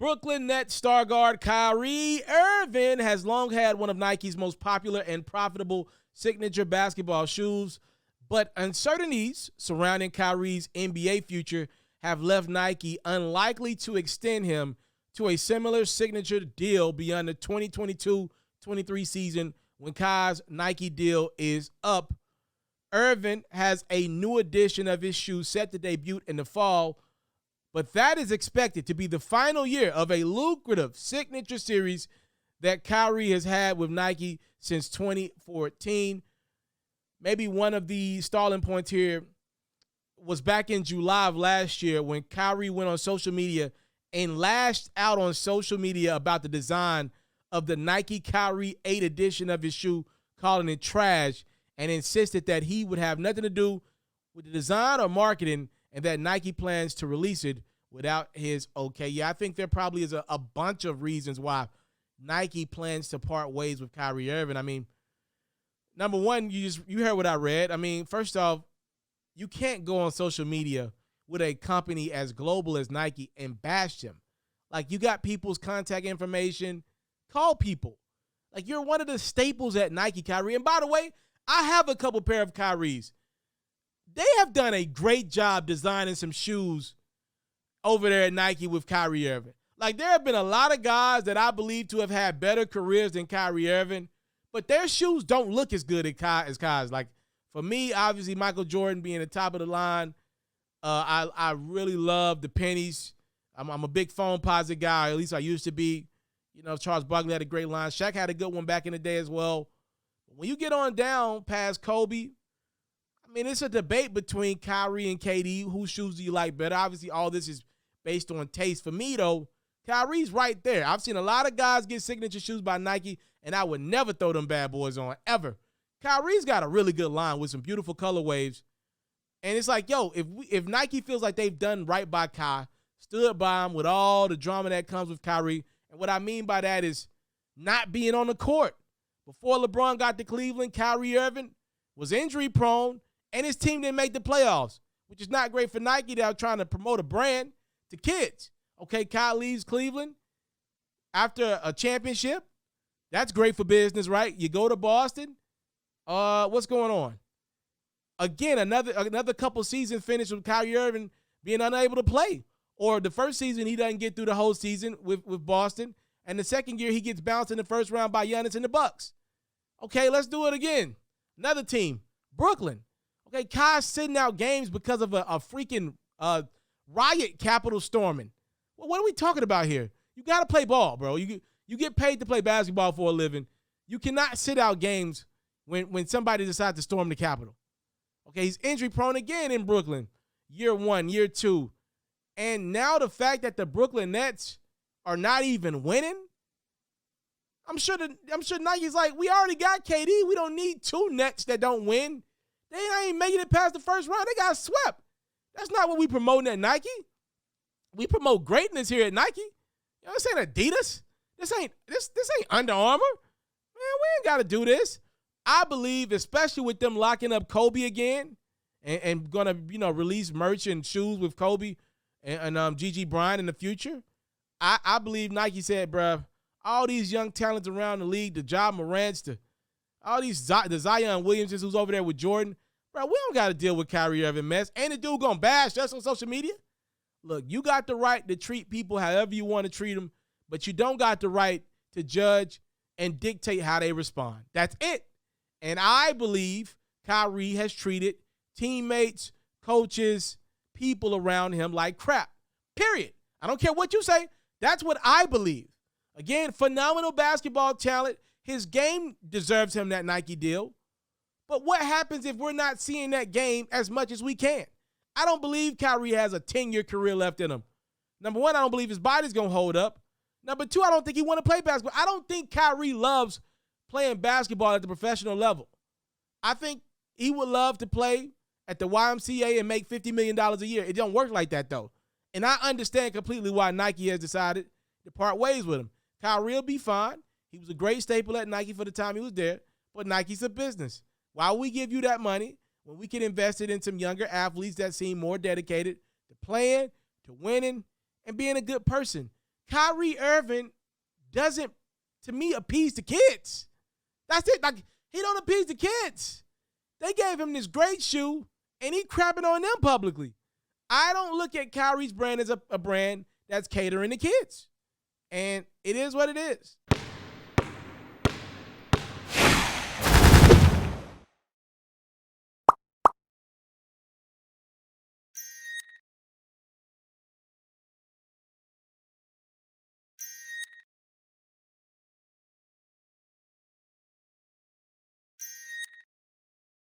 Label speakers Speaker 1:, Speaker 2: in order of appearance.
Speaker 1: Brooklyn Nets star guard Kyrie Irving has long had one of Nike's most popular and profitable signature basketball shoes, but uncertainties surrounding Kyrie's NBA future have left Nike unlikely to extend him to a similar signature deal beyond the 2022-23 season when Kyrie's Nike deal is up. Irving has a new edition of his shoe set to debut in the fall, but that is expected to be the final year of a lucrative signature series that Kyrie has had with Nike since 2014. Maybe one of the stalling points here was back in July of last year when Kyrie went on social media and lashed out on social media about the design of the Nike Kyrie 8 edition of his shoe, calling it trash, and insisted that he would have nothing to do with the design or marketing and that Nike plans to release it without his okay. Yeah, I think there probably is a bunch of reasons why Nike plans to part ways with Kyrie Irving. I mean, number one, you heard what I read. I mean, first off, you can't go on social media with a company as global as Nike and bash them. Like, you got people's contact information. Call people. Like, you're one of the staples at Nike, Kyrie. And by the way, I have a couple pair of Kyries. They have done a great job designing some shoes over there at Nike with Kyrie Irving. Like, there have been a lot of guys that I believe to have had better careers than Kyrie Irving, but their shoes don't look as good as Kyrie's. Like, for me, obviously, Michael Jordan being the top of the line, I really love the pennies. I'm a big foam posit guy, at least I used to be. You know, Charles Barkley had a great line. Shaq had a good one back in the day as well. When you get on down past Kobe, I mean, it's a debate between Kyrie and KD. Whose shoes do you like better? Obviously, all this is based on taste. For me, though, Kyrie's right there. I've seen a lot of guys get signature shoes by Nike, and I would never throw them bad boys on, ever. Kyrie's got a really good line with some beautiful colorways. And it's like, yo, if Nike feels like they've done right by Kai, stood by him with all the drama that comes with Kyrie, and what I mean by that is not being on the court. Before LeBron got to Cleveland, Kyrie Irving was injury-prone, and his team didn't make the playoffs, which is not great for Nike. They're trying to promote a brand to kids. Okay, Kai leaves Cleveland after a championship. That's great for business, right? You go to Boston. What's going on? Again, another couple seasons finished with Kyrie Irving being unable to play. Or the first season, he doesn't get through the whole season with Boston. And the second year, he gets bounced in the first round by Giannis and the Bucks. Okay, let's do it again. Another team, Brooklyn. Okay, Kai's sitting out games because of a freaking riot Capitol storming. Well, what are we talking about here? You got to play ball, bro. You get paid to play basketball for a living. You cannot sit out games when somebody decides to storm the Capitol. Okay, he's injury-prone again in Brooklyn. Year one, year two. And now the fact that the Brooklyn Nets are not even winning, I'm sure Nike's like, we already got KD. We don't need two Nets that don't win. They ain't making it past the first round. They got swept. That's not what we promoting at Nike. We promote greatness here at Nike. You know, this ain't Adidas. This ain't Under Armour. Man, we ain't got to do this. I believe, especially with them locking up Kobe again and going to, release merch and shoes with Kobe and Gigi Bryant in the future, I believe Nike said, bruh, all these young talents around the league, the Ja Morants, all these the Zion Williamsons who's over there with Jordan, bro, we don't got to deal with Kyrie Irving mess. Ain't the dude going to bash us on social media? Look, you got the right to treat people however you want to treat them, but you don't got the right to judge and dictate how they respond. That's it. And I believe Kyrie has treated teammates, coaches, people around him like crap. Period. I don't care what you say. That's what I believe. Again, phenomenal basketball talent. His game deserves him that Nike deal. But what happens if we're not seeing that game as much as we can? I don't believe Kyrie has a 10-year career left in him. Number one, I don't believe his body's going to hold up. Number two, I don't think he want to play basketball. I don't think Kyrie loves playing basketball at the professional level. I think he would love to play at the YMCA and make $50 million a year. It don't work like that, though. And I understand completely why Nike has decided to part ways with him. Kyrie will be fine. He was a great staple at Nike for the time he was there, but Nike's a business. Why would we give you that money when we can invest it in some younger athletes that seem more dedicated to playing, to winning, and being a good person? Kyrie Irving doesn't, to me, appease the kids. That's it. Like, he don't appease the kids. They gave him this great shoe, and he crapping on them publicly. I don't look at Kyrie's brand as a brand that's catering to kids. And it is what it is.